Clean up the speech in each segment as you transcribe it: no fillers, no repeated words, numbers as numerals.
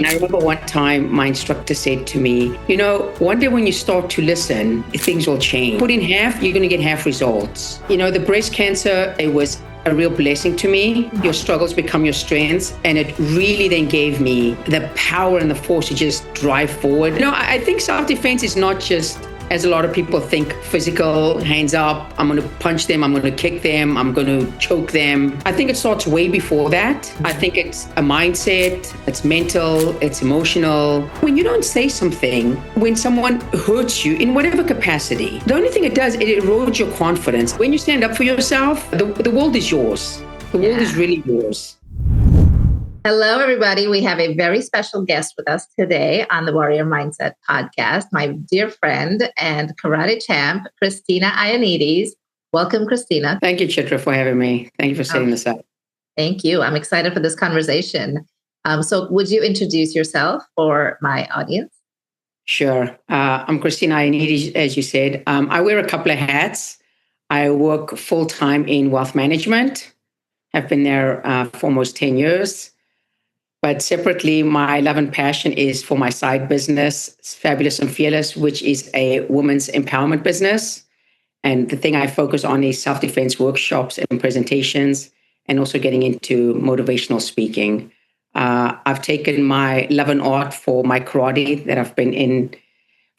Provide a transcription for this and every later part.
And I remember one time my instructor said to me, one day when you start to listen, things will change. Put in half, you're going to get half results. The breast cancer, it was a real blessing to me. Your struggles become your strengths. And it really then gave me the power and the force to just drive forward. I think self-defense is not just, as a lot of people think, physical, hands up, I'm going to punch them, I'm going to kick them, I'm going to choke them. I think it starts way before that. I think it's a mindset, it's mental, it's emotional. When you don't say something, when someone hurts you in whatever capacity, the only thing it does, it erodes your confidence. When you stand up for yourself, the world is yours. The world is really yours. Hello, everybody. We have a very special guest with us today on the Warrior Mindset podcast, my dear friend and karate champ, Christina Ioannides. Welcome, Christina. Thank you, Chitra, for having me. Thank you for setting this up. Thank you. I'm excited for this conversation. So would you introduce yourself for my audience? Sure. I'm Christina Ioannides, as you said. I wear a couple of hats. I work full-time in wealth management. I've been there for almost 10 years. But separately, my love and passion is for my side business, Fabulous and Fearless, which is a women's empowerment business. And the thing I focus on is self-defense workshops and presentations, and also getting into motivational speaking. I've taken my love and art for my karate that I've been in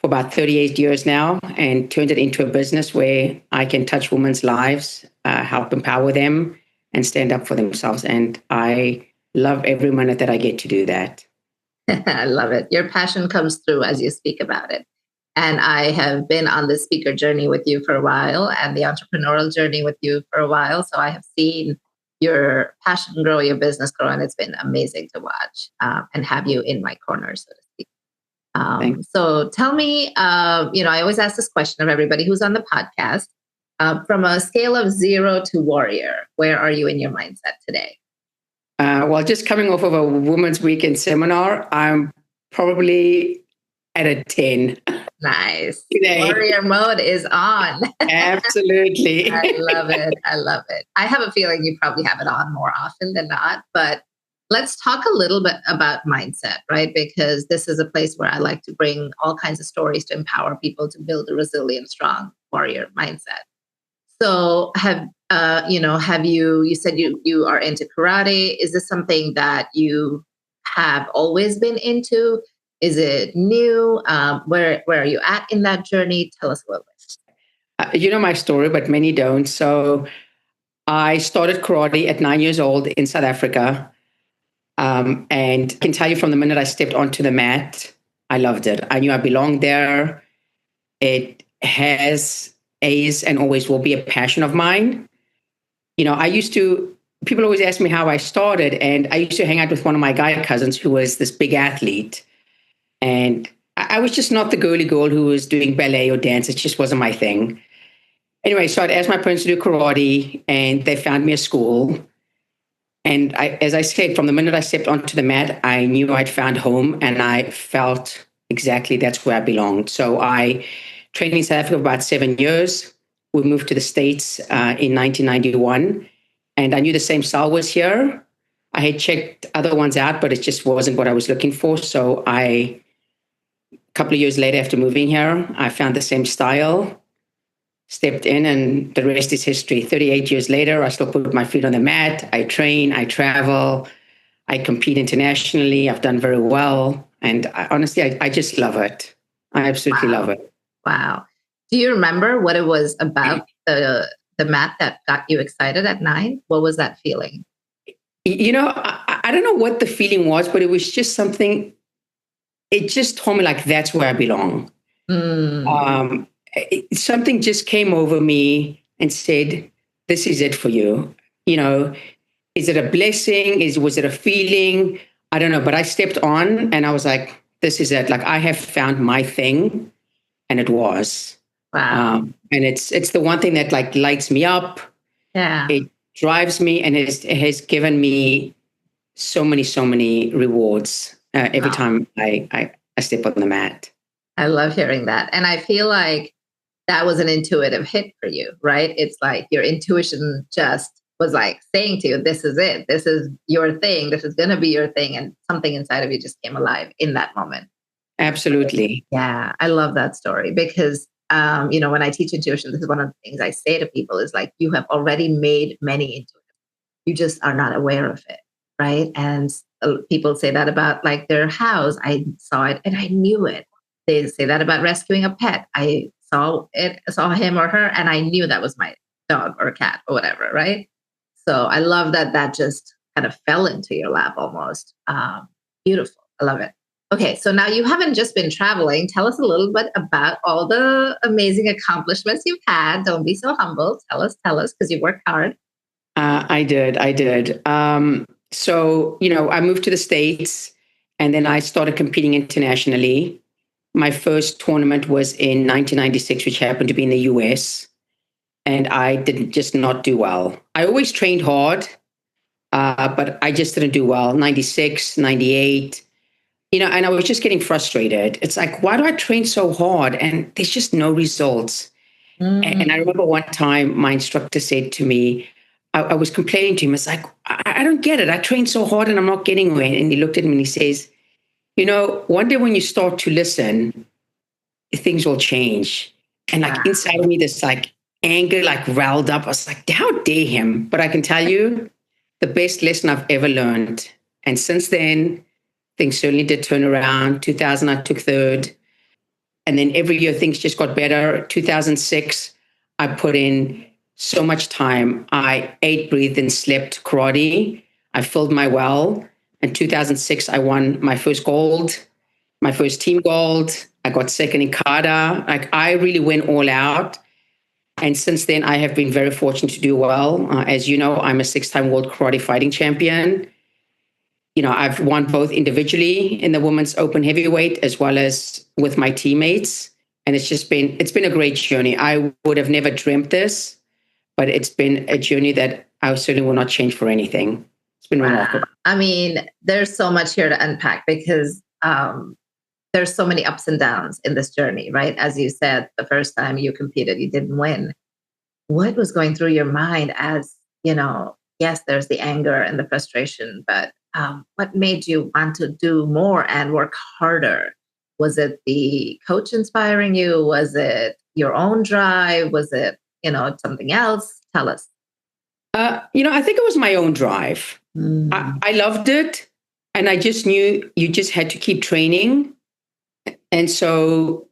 for about 38 years now and turned it into a business where I can touch women's lives, help empower them, and stand up for themselves. And I love every minute that I get to do that. I love it. Your passion comes through as you speak about it. And I have been on the speaker journey with you for a while and the entrepreneurial journey with you for a while. So I have seen your passion grow, your business grow, and it's been amazing to watch and have you in my corner, so to speak. So tell me, I always ask this question of everybody who's on the podcast, from a scale of 0 to warrior, where are you in your mindset today? Well, just coming off of a Women's Weekend seminar, I'm probably at a 10. Nice. Warrior mode is on. Absolutely. I love it. I love it. I have a feeling you probably have it on more often than not, but let's talk a little bit about mindset, right? Because this is a place where I like to bring all kinds of stories to empower people to build a resilient, strong warrior mindset. So you said you are into karate. Is this something that you have always been into? Is it new? Where are you at in that journey? Tell us a little bit. You know my story, but many don't. So I started karate at 9 years old in South Africa. And I can tell you from the minute I stepped onto the mat, I loved it. I knew I belonged there. It is and always will be a passion of mine. People always ask me how I started, and I used to hang out with one of my guy cousins who was this big athlete. And I was just not the girly girl who was doing ballet or dance. It just wasn't my thing. Anyway, so I'd asked my parents to do karate, and they found me a school. And as I said, from the minute I stepped onto the mat, I knew I'd found home, and I felt exactly that's where I belonged. So I trained in South Africa for about 7 years. We moved to the States in 1991, and I knew the same style was here. I had checked other ones out, but it just wasn't what I was looking for. So a couple of years later, after moving here, I found the same style, stepped in, and the rest is history. 38 years later, I still put my feet on the mat. I train, I travel, I compete internationally. I've done very well. And honestly, I just love it. I absolutely love it. Wow. Do you remember what it was about the mat that got you excited at 9? What was that feeling? I don't know what the feeling was, but it was just something, it just told me like, that's where I belong. Something just came over me and said, this is it for you. Is it a blessing? Was it a feeling? I don't know, but I stepped on and I was like, this is it. Like, I have found my thing. And it was. Wow. And it's the one thing that like lights me up. Yeah. It drives me, and it has given me so many rewards every time I step on the mat. I love hearing that. And I feel like that was an intuitive hit for you, right? It's like your intuition just was like saying to you, this is it. This is your thing. This is going to be your thing. And something inside of you just came alive in that moment. Absolutely. Yeah, I love that story because, when I teach intuition, this is one of the things I say to people is like, you have already made many intuitions. You just are not aware of it. Right. And people say that about like their house. I saw it and I knew it. They say that about rescuing a pet. I saw him or her, and I knew that was my dog or cat or whatever. Right. So I love that just kind of fell into your lap almost. Beautiful. I love it. Okay, so now you haven't just been traveling. Tell us a little bit about all the amazing accomplishments you've had. Don't be so humble. Tell us, because you worked hard. I did. So, I moved to the States and then I started competing internationally. My first tournament was in 1996, which happened to be in the US. And I did just not do well. I always trained hard, but I just didn't do well. 96, 98, and I was just getting frustrated. It's like, why do I train so hard? And there's just no results. And I remember one time my instructor said to me, I was complaining to him. It's like, I don't get it. I train so hard and I'm not getting away. And he looked at me and he says, one day when you start to listen, things will change. And like inside of me, this like anger like riled up. I was like, how dare him? But I can tell you the best lesson I've ever learned. And since then, things certainly did turn around. 2000, I took third. And then every year things just got better. 2006, I put in so much time. I ate, breathed, and slept karate. I filled my well. In 2006, I won my first gold, my first team gold. I got second in kata. Like I really went all out. And since then, I have been very fortunate to do well. As you know, I'm a 6-time world karate fighting champion. I've won both individually in the women's open heavyweight as well as with my teammates. And it's been a great journey. I would have never dreamt this, but it's been a journey that I certainly will not change for anything. It's been remarkable. I mean, there's so much here to unpack because there's so many ups and downs in this journey, right? As you said, the first time you competed, you didn't win. What was going through your mind as, yes, there's the anger and the frustration, but what made you want to do more and work harder? Was it the coach inspiring you? Was it your own drive? Was it, something else? Tell us. I think it was my own drive. I loved it. And I just knew you just had to keep training. And so,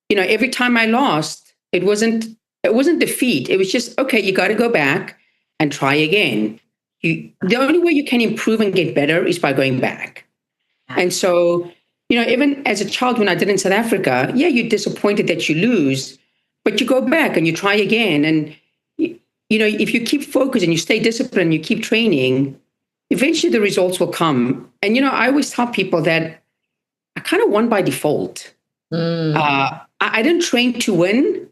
every time I lost, it wasn't defeat. It was just, okay, you got to go back and try again. The only way you can improve and get better is by going back. And so, even as a child, when I did in South Africa, yeah, you're disappointed that you lose, but you go back and you try again. And, if you keep focused and you stay disciplined, you keep training, eventually the results will come. And, I always tell people that I kind of won by default. I didn't train to win.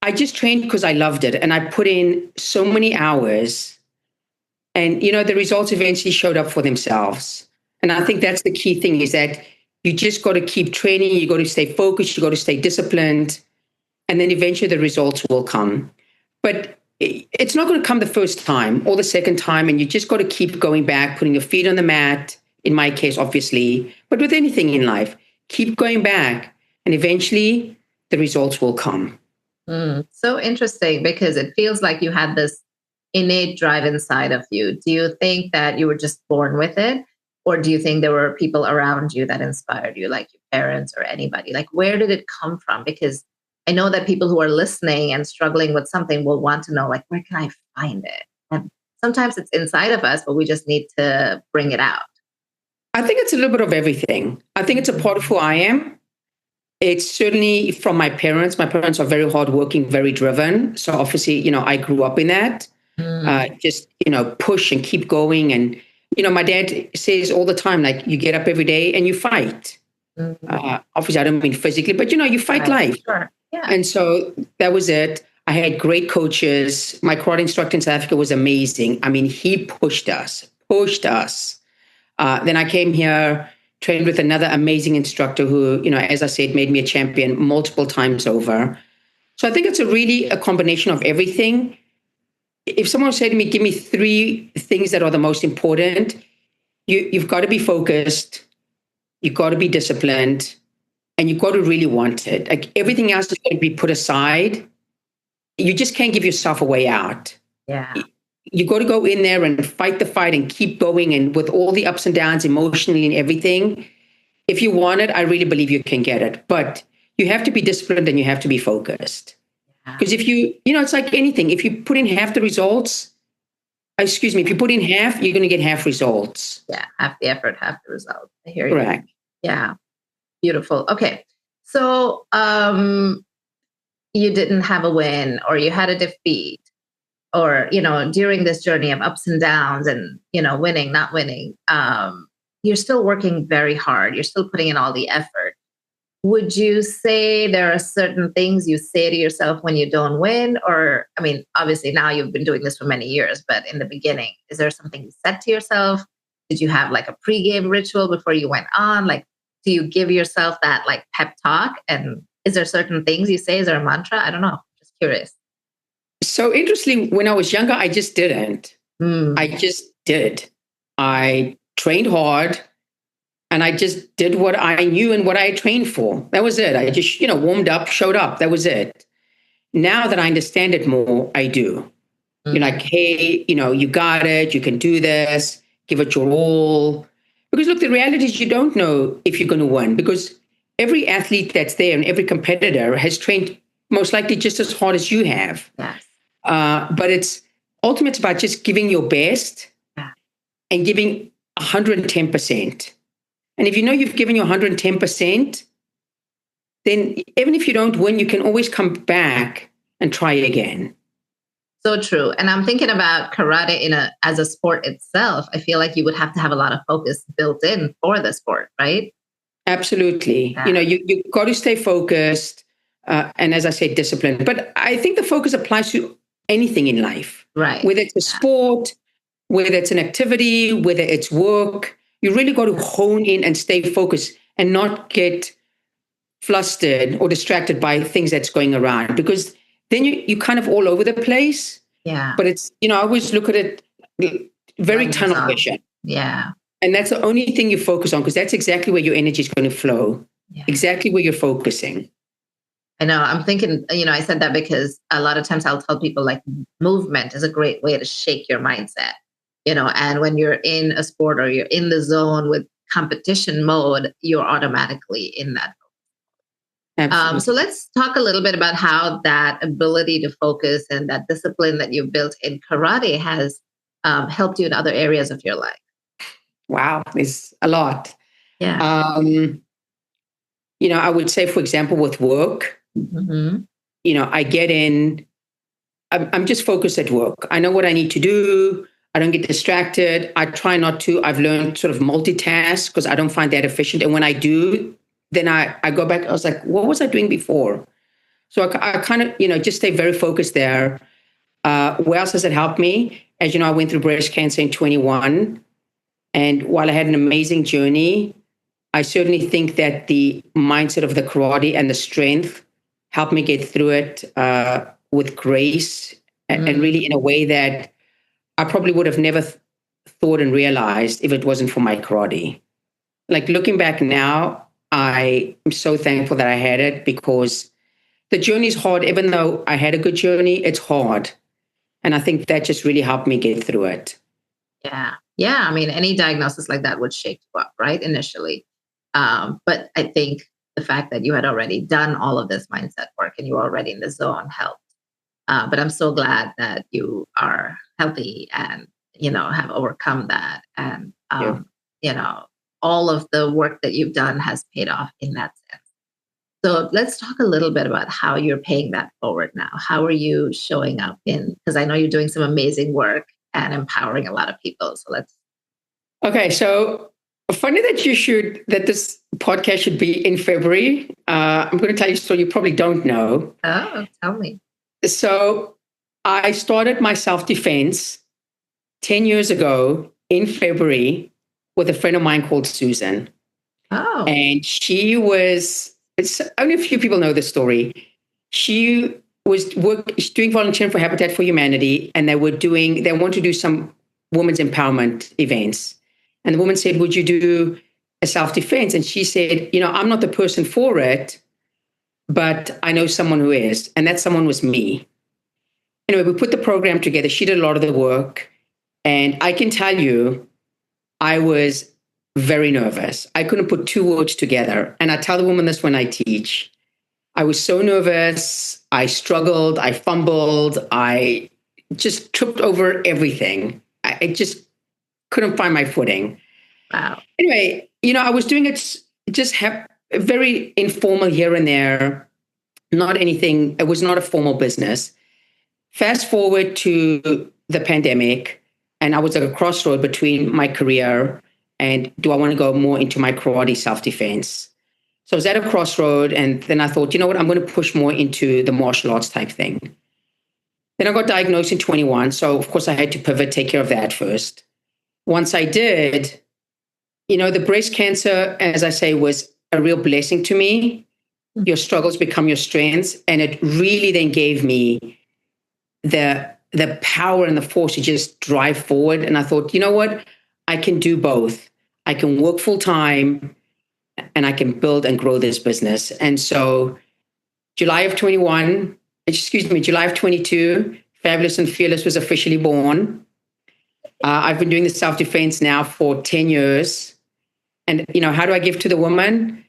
I just trained because I loved it. And I put in so many hours. And, the results eventually showed up for themselves. And I think that's the key thing is that you just got to keep training. You got to stay focused. You got to stay disciplined. And then eventually the results will come. But it's not going to come the first time or the second time. And you just got to keep going back, putting your feet on the mat, in my case, obviously, but with anything in life, keep going back. And eventually the results will come. So interesting because it feels like you had this innate drive inside of you. Do you think that you were just born with it? Or do you think there were people around you that inspired you, like your parents or anybody? Like, where did it come from? Because I know that people who are listening and struggling with something will want to know, like, where can I find it? And sometimes it's inside of us, but we just need to bring it out. I think it's a little bit of everything. I think it's a part of who I am. It's certainly from my parents. My parents are very hardworking, very driven. So obviously, I grew up in that. Just, push and keep going. And, my dad says all the time, like, you get up every day and you fight. Obviously, I don't mean physically, but, you fight life. Sure. Yeah. And so that was it. I had great coaches. My karate instructor in South Africa was amazing. I mean, he pushed us. Then I came here, trained with another amazing instructor who, as I said, made me a champion multiple times over. So I think it's really a combination of everything. if someone said to me, give me three things that are the most important, you've got to be focused, you've got to be disciplined, and you've got to really want it. Like everything else is going to be put aside. You just can't give yourself a way out. Yeah. You got to go in there and fight the fight and keep going. And with all the ups and downs emotionally and everything, if you want it, I really believe you can get it. But you have to be disciplined and you have to be focused. Because if it's like anything. If you put in half the results, if you put in half, you're going to get half results. Yeah, half the effort, half the result. I hear you. Correct. Yeah, beautiful. Okay, so you didn't have a win, or you had a defeat, or during this journey of ups and downs, and winning, not winning. You're still working very hard. You're still putting in all the effort. Would you say there are certain things you say to yourself when you don't win? Or, I mean, obviously now you've been doing this for many years, but in the beginning, is there something you said to yourself? Did you have like a pregame ritual before you went on? Like, do you give yourself that like pep talk? And is there certain things you say? Is there a mantra? I don't know. Just curious. So interestingly, when I was younger, I just didn't. I just did. I trained hard. And I just did what I knew and what I trained for. That was it. I just, warmed up, showed up. That was it. Now that I understand it more, I do. You're like, hey, you got it. You can do this. Give it your all. Because look, the reality is you don't know if you're going to win, because every athlete that's there and every competitor has trained most likely just as hard as you have. Yes. But it's ultimately about just giving your best and giving 110%. And if you know you've given your 110%, then even if you don't win, you can always come back and try again. So true. And I'm thinking about karate as a sport itself. I feel like you would have to have a lot of focus built in for the sport, right? Absolutely. Yeah. You've got to stay focused. And as I said, disciplined. But I think the focus applies to anything in life. Right. Whether it's a sport, whether it's an activity, whether it's work. You really got to hone in and stay focused and not get flustered or distracted by things that's going around, because then you kind of all over the place. Yeah. But it's, I always look at it very tunnel vision. Yeah. And that's the only thing you focus on, because that's exactly where your energy is going to flow. Yeah. Exactly where you're focusing. I know. I'm thinking, I said that because a lot of times I'll tell people like movement is a great way to shake your mindset. And when you're in a sport or you're in the zone with competition mode, you're automatically in that. So let's talk a little bit about how that ability to focus and that discipline that you've built in karate has helped you in other areas of your life. Wow, there's a lot. Yeah. I would say, for example, with work, I get in, I'm just focused at work. I know what I need to do. I don't get distracted. I try not to. I've learned sort of multitask because I don't find that efficient. And when I do, then I go back. I was like, what was I doing before? So I kind of, just stay very focused there. Where else has it helped me? As you know, I went through breast cancer in 21. And while I had an amazing journey, I certainly think that the mindset of the karate and the strength helped me get through it with grace and really in a way that I probably would have never thought and realized if it wasn't for my karate. Like looking back now, I am so thankful that I had it, because the journey is hard. Even though I had a good journey, it's hard. And I think that just really helped me get through it. Yeah. Yeah. I mean, any diagnosis like that would shake you up, right? Initially. But I think the fact that you had already done all of this mindset work and you were already in the zone helped. But I'm so glad that you are healthy and, have overcome that. And, all of the work that you've done has paid off in that sense. So let's talk a little bit about how you're paying that forward now. How are you showing up because I know you're doing some amazing work and empowering a lot of people. So let's. Okay. So funny that this podcast should be in February. I'm going to tell you a story you probably don't know. Oh, tell me. So I started my self-defense 10 years ago in February with a friend of mine called Susan. Oh. And it's only a few people know the story. She doing volunteering for Habitat for Humanity, and they want to do some women's empowerment events. And the woman said, would you do a self-defense? And she said, I'm not the person for it, but I know someone who is. And that someone was me. Anyway, we put the program together. She did a lot of the work. And I can tell you, I was very nervous. I couldn't put two words together. And I tell the woman this when I teach. I was so nervous. I struggled. I fumbled. I just tripped over everything. I just couldn't find my footing. Wow. Anyway, I was doing it just very informal here and there. Not anything. It was not a formal business. Fast forward to the pandemic, and I was at a crossroad between my career and do I want to go more into my karate self-defense? So I was at a crossroad, and then I thought, you know what, I'm going to push more into the martial arts type thing. Then I got diagnosed in 21. So of course I had to pivot, take care of that first. Once I did, the breast cancer, as I say, was a real blessing to me. Your struggles become your strengths. And it really then gave me the power and the force to just drive forward. And I thought, you know what? I can do both. I can work full time and I can build and grow this business. And so July of 22, Fabulous and Fearless was officially born. I've been doing the self-defense now for 10 years. And, how do I give to the woman?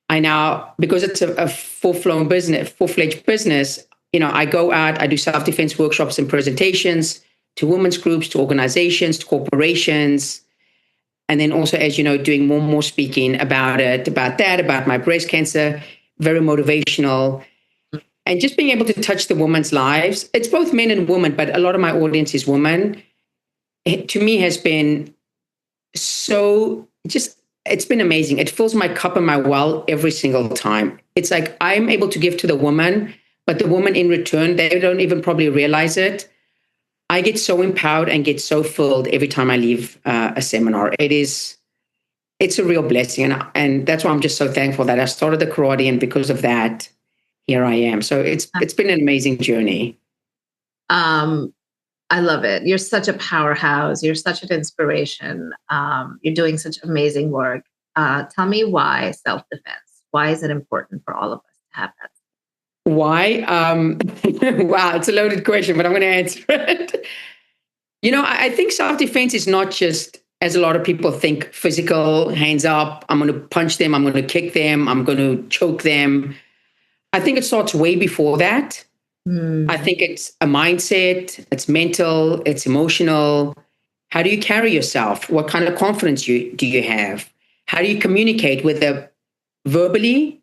Because it's a full-fledged business, I go out, I do self-defense workshops and presentations to women's groups, to organizations, to corporations. And then also, as you know, doing more and more speaking about my breast cancer, very motivational. And just being able to touch the women's lives. It's both men and women, but a lot of my audience is women. It, to me, has been it's been amazing. It fills my cup and my well every single time. It's like I'm able to give to the woman, but the woman in return, they don't even probably realize it. I get so empowered and get so filled every time I leave a seminar. It's a real blessing. And that's why I'm just so thankful that I started the karate. And because of that, here I am. So it's been an amazing journey. I love it. You're such a powerhouse. You're such an inspiration. You're doing such amazing work. Tell me why self-defense? Why is it important for all of us to have that? Why? Wow, it's a loaded question, but I'm going to answer it. I think self-defense is not just, as a lot of people think, physical, hands up, I'm going to punch them, I'm going to kick them, I'm going to choke them. I think it starts way before that. I think it's a mindset, it's mental, it's emotional. How do you carry yourself? What kind of confidence do you have? How do you communicate, whether verbally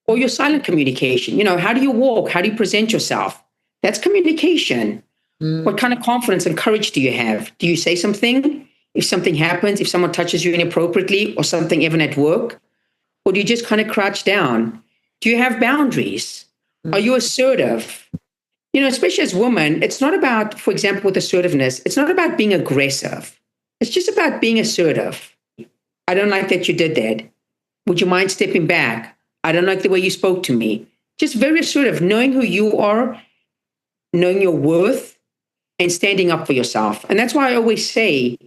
or your silent communication? How do you walk? How do you present yourself? That's communication. What kind of confidence and courage do you have? Do you say something if something happens, if someone touches you inappropriately or something even at work? Or do you just kind of crouch down? Do you have boundaries? Are you assertive? Especially as women, it's not about, for example, with assertiveness, it's not about being aggressive. It's just about being assertive. I don't like that you did that. Would you mind stepping back? I don't like the way you spoke to me. Just very assertive, knowing who you are, knowing your worth, and standing up for yourself. And that's why I always say,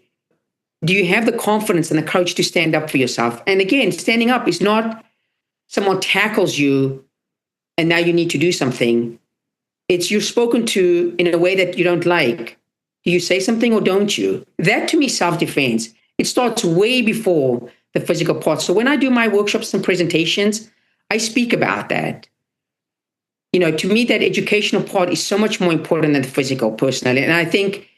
do you have the confidence and the courage to stand up for yourself? And again, standing up is not someone tackles you and now you need to do something. It's you're spoken to in a way that you don't like. Do you say something or don't you? That to me, self-defense, it starts way before the physical part. So when I do my workshops and presentations, I speak about that. To me, that educational part is so much more important than the physical, personally. And I think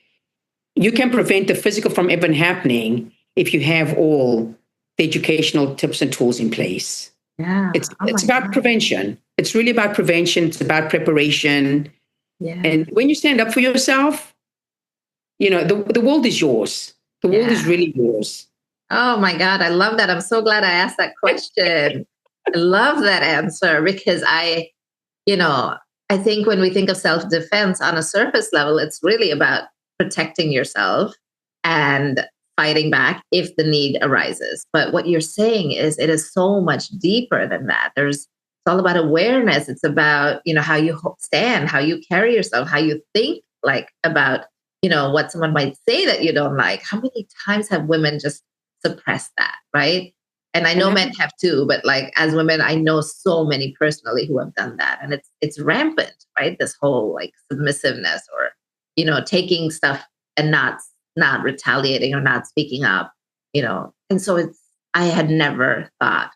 you can prevent the physical from even happening if you have all the educational tips and tools in place. Yeah. It's about prevention. It's really about prevention. It's about preparation. Yeah. And when you stand up for yourself, the world is yours. The world is really yours. Oh my God. I love that. I'm so glad I asked that question. I love that answer because I think when we think of self-defense on a surface level, it's really about protecting yourself and fighting back if the need arises. But what you're saying is it is so much deeper than that. There's all about awareness. It's about, how you stand, how you carry yourself, how you think like about, what someone might say that you don't like. How many times have women just suppressed that, right? And I know men have too, but like as women, I know so many personally who have done that. And it's rampant, right? This whole like submissiveness or, taking stuff and not retaliating or not speaking up, And so I had never thought,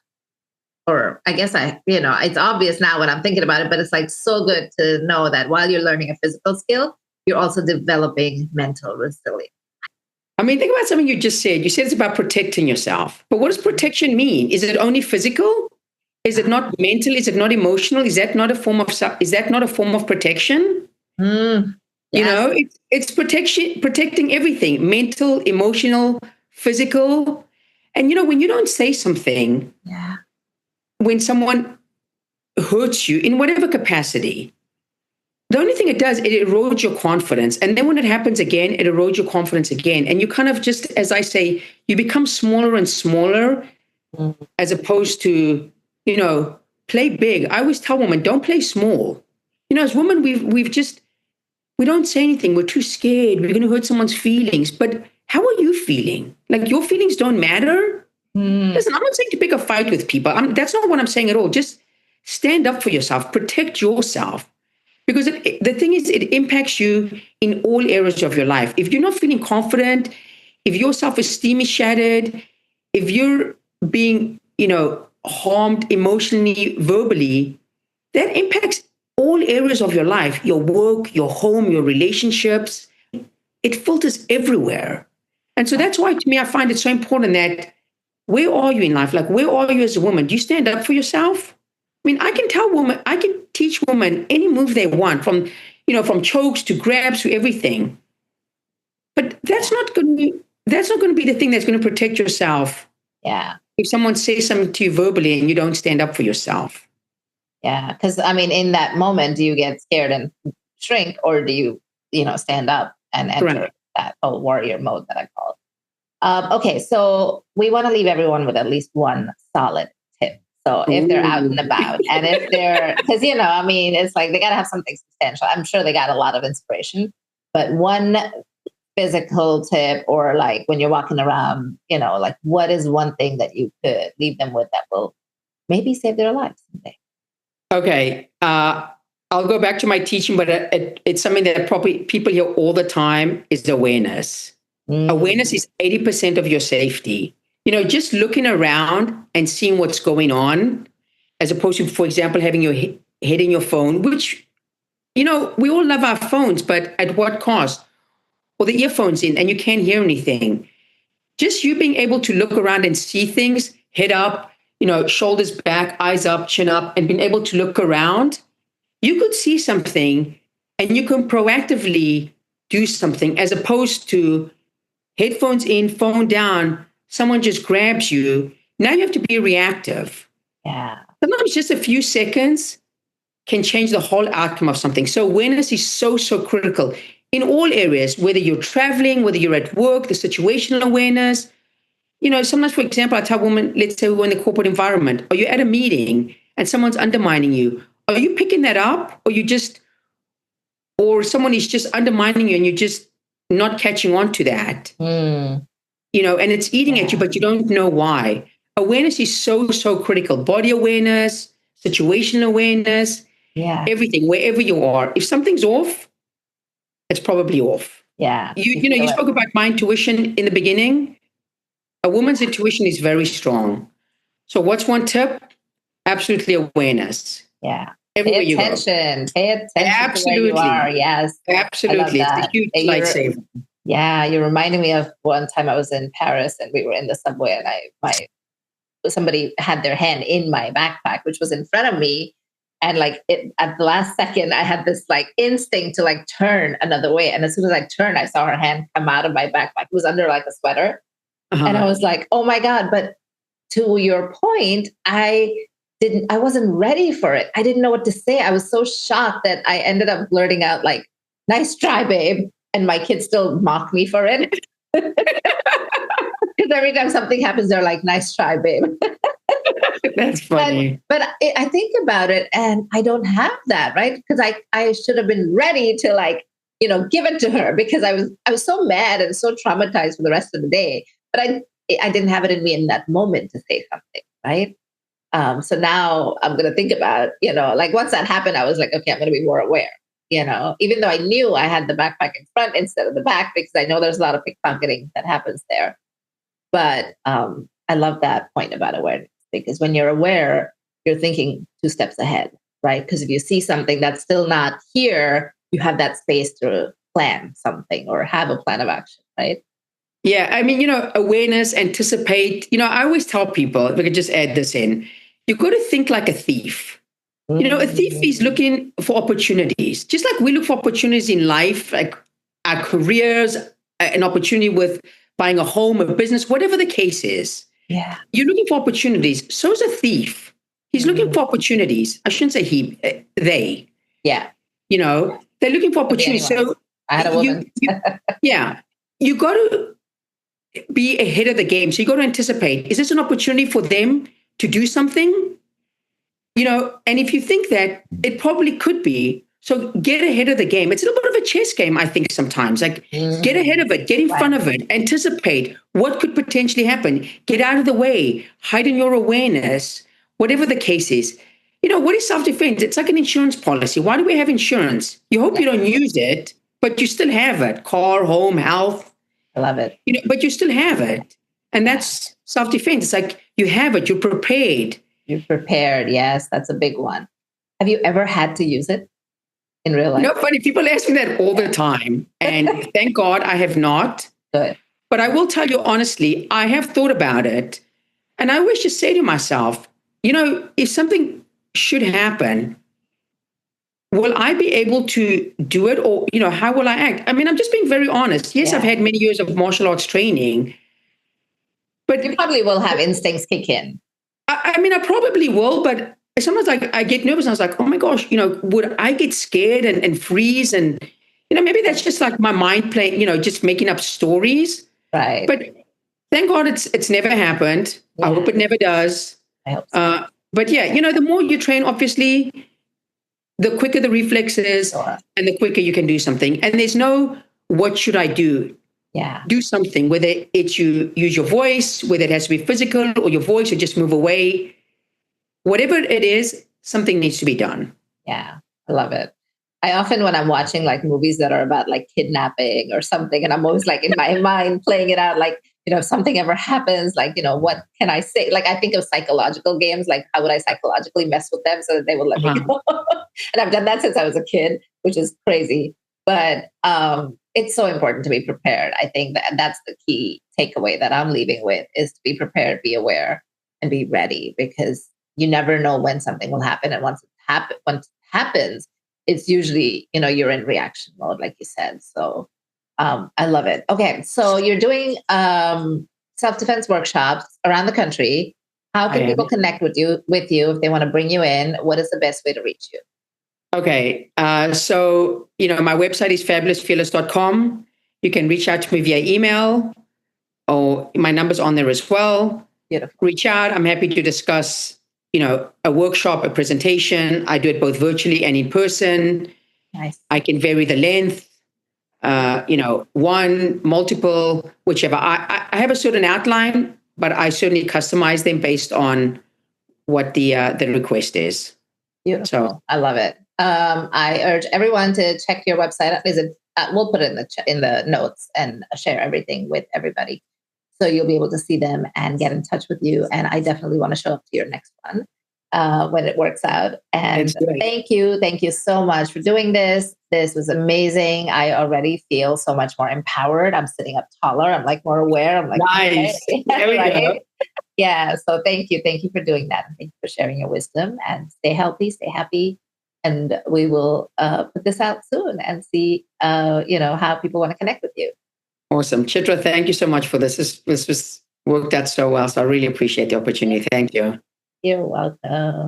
or I guess it's obvious now when I'm thinking about it, but it's like so good to know that while you're learning a physical skill, you're also developing mental resilience. I mean, think about something you just said. You said it's about protecting yourself. But what does protection mean? Is it only physical? Is it not mental? Is it not emotional? Is that not a form of protection? Mm, yes. It's protecting everything, mental, emotional, physical. And when you don't say something, Yeah. when someone hurts you in whatever capacity, the only thing it does, it erodes your confidence. And then when it happens again, it erodes your confidence again. And you kind of just, as I say, you become smaller and smaller as opposed to, play big. I always tell women, don't play small. As women, we don't say anything. We're too scared. We're going to hurt someone's feelings. But how are you feeling? Like your feelings don't matter? Listen, I'm not saying to pick a fight with people. That's not what I'm saying at all. Just stand up for yourself. Protect yourself. Because the thing is, it impacts you in all areas of your life. If you're not feeling confident, if your self-esteem is shattered, if you're being, harmed emotionally, verbally, that impacts all areas of your life, your work, your home, your relationships. It filters everywhere. And so that's why, to me, I find it so important that where are you in life? Like, where are you as a woman? Do you stand up for yourself? I mean, I can teach women any move they want, from chokes to grabs to everything. But that's not going to be the thing that's going to protect yourself. Yeah. If someone says something to you verbally and you don't stand up for yourself. Yeah. Because I mean, in that moment, do you get scared and shrink, or do you, stand up and enter Correct. that whole warrior mode that I call it? Okay. So we want to leave everyone with at least one solid tip. So if they're out and about and if they're, because, it's like they got to have something substantial. I'm sure they got a lot of inspiration, but one physical tip, or like when you're walking around, like what is one thing that you could leave them with that will maybe save their lives someday? Okay. I'll go back to my teaching, but it's something that probably people hear all the time is awareness. Awareness is 80% of your safety. Just looking around and seeing what's going on, as opposed to, for example, having your head in your phone, which, we all love our phones, but at what cost? Or the earphones in and you can't hear anything. Just you being able to look around and see things, head up, shoulders back, eyes up, chin up, and being able to look around, you could see something and you can proactively do something, as opposed to headphones in, phone down, someone just grabs you. Now you have to be reactive. Yeah. Sometimes just a few seconds can change the whole outcome of something. So awareness is so, so critical in all areas, whether you're traveling, whether you're at work, the situational awareness. Sometimes, for example, I tell women, let's say we're in the corporate environment, or you're at a meeting and someone's undermining you. Are you picking that up, or someone is just undermining you and you're just not catching on to that? And it's eating at you, but you don't know why. Awareness is so, so critical. Body awareness, situational awareness, everything, wherever you are. If something's off, it's probably off. Yeah. You spoke about my intuition in the beginning. A woman's intuition is very strong. So what's one tip? Absolutely awareness. Yeah. Everywhere Pay attention. Pay attention Absolutely. to where you are. Yes. Absolutely. It's a huge lifesaver. Yeah. You're reminding me of one time I was in Paris and we were in the subway and somebody had their hand in my backpack, which was in front of me. And at the last second, I had this instinct to turn another way. And as soon as I turned, I saw her hand come out of my backpack. It was under a sweater. And I was like, oh my God. But to your point, I wasn't ready for it. I didn't know what to say. I was so shocked that I ended up blurting out nice try, babe. And my kids still mock me for it. Because every time something happens, they're like, nice try, babe. That's funny. But I think about it and I don't have that, right? Because I should have been ready to like, give it to her because I was so mad and so traumatized for the rest of the day. But I didn't have it in me in that moment to say something, right? So now I'm going to think about, like once that happened, I was like, okay, I'm going to be more aware, even though I knew I had the backpack in front instead of the back because I know there's a lot of pickpocketing that happens there. But I love that point about awareness because when you're aware, you're thinking two steps ahead, right? Because if you see something that's still not here, you have that space to plan something or have a plan of action, right? Yeah, I mean, awareness, anticipate. I always tell people, if I could just add this in, you got to think like a thief. A thief is Mm. looking for opportunities, just like we look for opportunities in life, like our careers, an opportunity with buying a home, a business, whatever the case is. Yeah. You're looking for opportunities. So is a thief. He's looking Mm. for opportunities. I shouldn't say he, they. Yeah. They're looking for Could be opportunities. anyone. So I had a woman. yeah, you got to be ahead of the game. So you got to anticipate, is this an opportunity for them to do something? And if you think that, it probably could be. So get ahead of the game. It's a little bit of a chess game, I think, sometimes. Like, get ahead of it, get in front of it, anticipate what could potentially happen, get out of the way, heighten your awareness, whatever the case is. What is self-defense? It's like an insurance policy. Why do we have insurance? You hope you don't use it, but you still have it. Car, home, health. I love it. But you still have it. And that's self-defense. It's like you have it, you're prepared. You're prepared. Yes, that's a big one. Have you ever had to use it in real life? Funny. People ask me that all the time. And thank God I have not. Good. But I will tell you honestly, I have thought about it. And I always just say to myself, if something should happen, will I be able to do it? Or, how will I act? I mean, I'm just being very honest. Yes, I've had many years of martial arts training. But you probably will have instincts kick in. I mean, I probably will, but sometimes I get nervous. And I was like, oh my gosh, would I get scared and freeze? And, maybe that's just like my mind playing, just making up stories. Right. But thank God it's never happened. Yeah. I hope it never does. I hope so. But yeah, the more you train, obviously, the quicker the reflexes and the quicker you can do something. And there's no, what should I do? Yeah. Do something, whether it's you use your voice, whether it has to be physical or your voice or just move away. Whatever it is, something needs to be done. Yeah, I love it. I often, when I'm watching like movies that are about like kidnapping or something, and I'm always like in my mind playing it out, like, if something ever happens, like, what can I say? Like, I think of psychological games, like how would I psychologically mess with them so that they will let me go? And I've done that since I was a kid, which is crazy. But it's so important to be prepared. I think that's the key takeaway that I'm leaving with is to be prepared, be aware, and be ready because you never know when something will happen. And once it happens, it's usually, you're in reaction mode, like you said. So I love it. Okay. So you're doing self-defense workshops around the country. How can people connect with you if they want to bring you in? What is the best way to reach you? Okay. So, my website is fabulousfearless.com. You can reach out to me via email or my number's on there as well. Beautiful. Reach out. I'm happy to discuss, a workshop, a presentation. I do it both virtually and in person. Nice. I can vary the length, one, multiple, whichever. I have a certain outline, but I certainly customize them based on what the request is. Beautiful. So I love it. I urge everyone to check your website. We'll put it in the notes and share everything with everybody. So you'll be able to see them and get in touch with you. And I definitely want to show up to your next one when it works out. And thank you so much for doing this. This was amazing. I already feel so much more empowered. I'm sitting up taller. I'm like more aware. I'm like, nice. Okay. There we go. Yeah. So thank you for doing that. And thank you for sharing your wisdom. And stay healthy, stay happy. And we will put this out soon and see, how people want to connect with you. Awesome. Chitra, thank you so much for this. This was worked out so well. So I really appreciate the opportunity. Thank you. You're welcome.